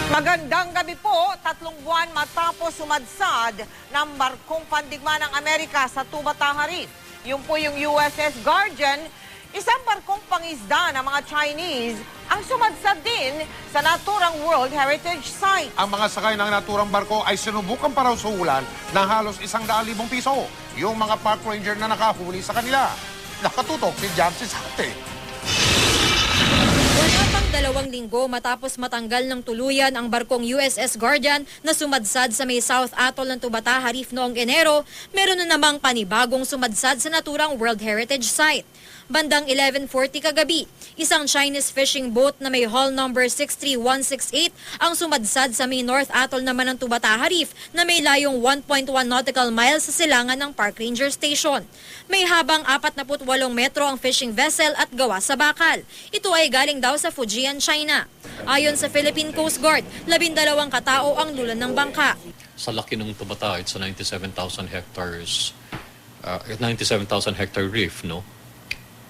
Magandang gabi po, 3 buwan matapos sumadsad ng barkong pandigma ng Amerika sa Tubataha Reef. Yung po yung USS Guardian, isang barkong pangisda ng mga Chinese ang sumadsad din sa naturang World Heritage Site. Ang mga sakay ng naturang barko ay sinubukan pa raw suhulan ng halos 100,000 piso. Yung mga park ranger na nakahuli sa kanila. Nakatutok si Jamsi Sante. Wala pang 2 linggo matapos matanggal ng tuluyan ang barkong USS Guardian na sumadsad sa may South Atoll ng Tubataha Reef noong Enero, meron na namang panibagong sumadsad sa naturang World Heritage Site. Bandang 11:40 kagabi, isang Chinese fishing boat na may hull number 63168 ang sumadsad sa may North Atoll naman ng Tubataha Reef na may layong 1.1 nautical miles sa silangan ng Park Ranger Station. May habang 48 metro ang fishing vessel at gawa sa bakal. Ito ay galing daw sa Fujian, China. Ayon sa Philippine Coast Guard, 12 katao ang lulan ng bangka. Sa laki ng Tubataha, it's a 97,000 hectares, 97,000 hectare reef, no?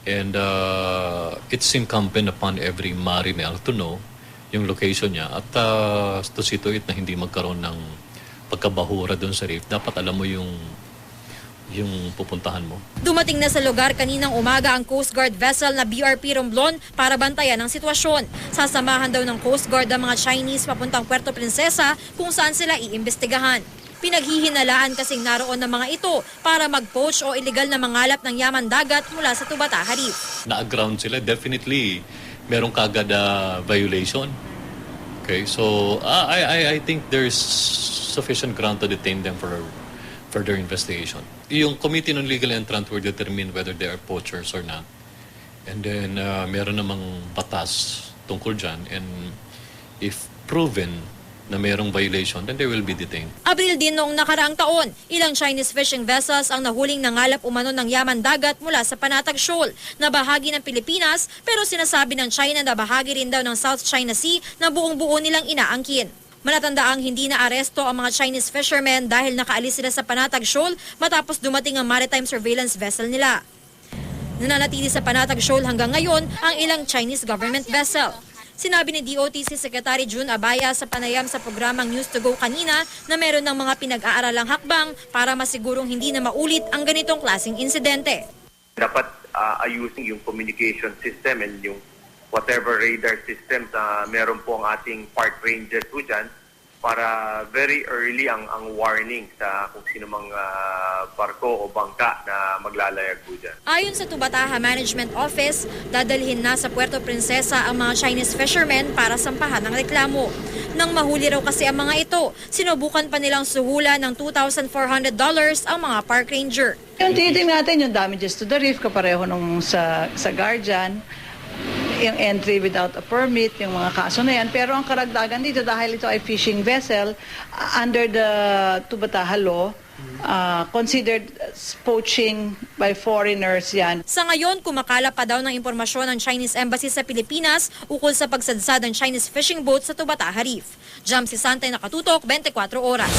And it's incumbent upon every mariner to know yung location niya at to see to it na hindi magkaroon ng pagkabahura doon sa reef. Dapat alam mo yung pupuntahan mo. Dumating na sa lugar kaninang umaga ang Coast Guard vessel na BRP Romblon para bantayan ang sitwasyon. Sasamahan daw ng Coast Guard ang mga Chinese papuntang Puerto Princesa kung saan sila iimbestigahan. Pinaghihinalaan kasing naroon ng mga ito para mag-poach o illegal na mangalap ng yaman dagat mula sa Tubataha Reef. Na-ground sila, definitely merong kagad violation. Okay, so I think there's sufficient ground to detain them for further investigation. Yung Committee on Legal Entrant will determine whether they are poachers or not. And then meron namang batas tungkol dyan, and if proven na mayroong violation, then they will be detained. Abril din noong nakaraang taon, ilang Chinese fishing vessels ang nahuling nangalap umano ng yaman dagat mula sa Panatag Shoal na bahagi ng Pilipinas, pero sinasabi ng China na bahagi rin daw ng South China Sea na buong-buo nilang inaangkin. Manatandaang hindi na aresto ang mga Chinese fishermen dahil nakaalis sila sa Panatag Shoal matapos dumating ang maritime surveillance vessel nila. Nananatili sa Panatag Shoal hanggang ngayon ang ilang Chinese government vessel. Sinabi ni DOTC Secretary June Abaya sa panayam sa programang News to Go kanina na meron ng mga pinag-aaralang hakbang para masigurong hindi na maulit ang ganitong klaseng insidente. Dapat ayusin yung communication system and yung whatever radar system na meron po ang ating park rangers po dyan para very early ang warning sa kung sino mang barko o bangka na maglalayag po dyan. Ayon sa Tubataha Management Office, dadalhin na sa Puerto Princesa ang mga Chinese fishermen para sampahan ng reklamo. Nang mahuli raw kasi ang mga ito, sinubukan pa nilang suhulan ng $2,400 ang mga park ranger. Yung tinitingnan natin yung damages to the reef kapareho nung sa Guardian, yung entry without a permit, yung mga kaso na yan. Pero ang karagdagan dito dahil ito ay fishing vessel, under the Tubataha law, considered poaching by foreigners yan. Sa ngayon, kumakala pa daw ng impormasyon ng Chinese Embassy sa Pilipinas ukol sa pagsadsad ng Chinese fishing boat sa Tubataha Reef. Jamsi Santay, nakatutok, 24 oras.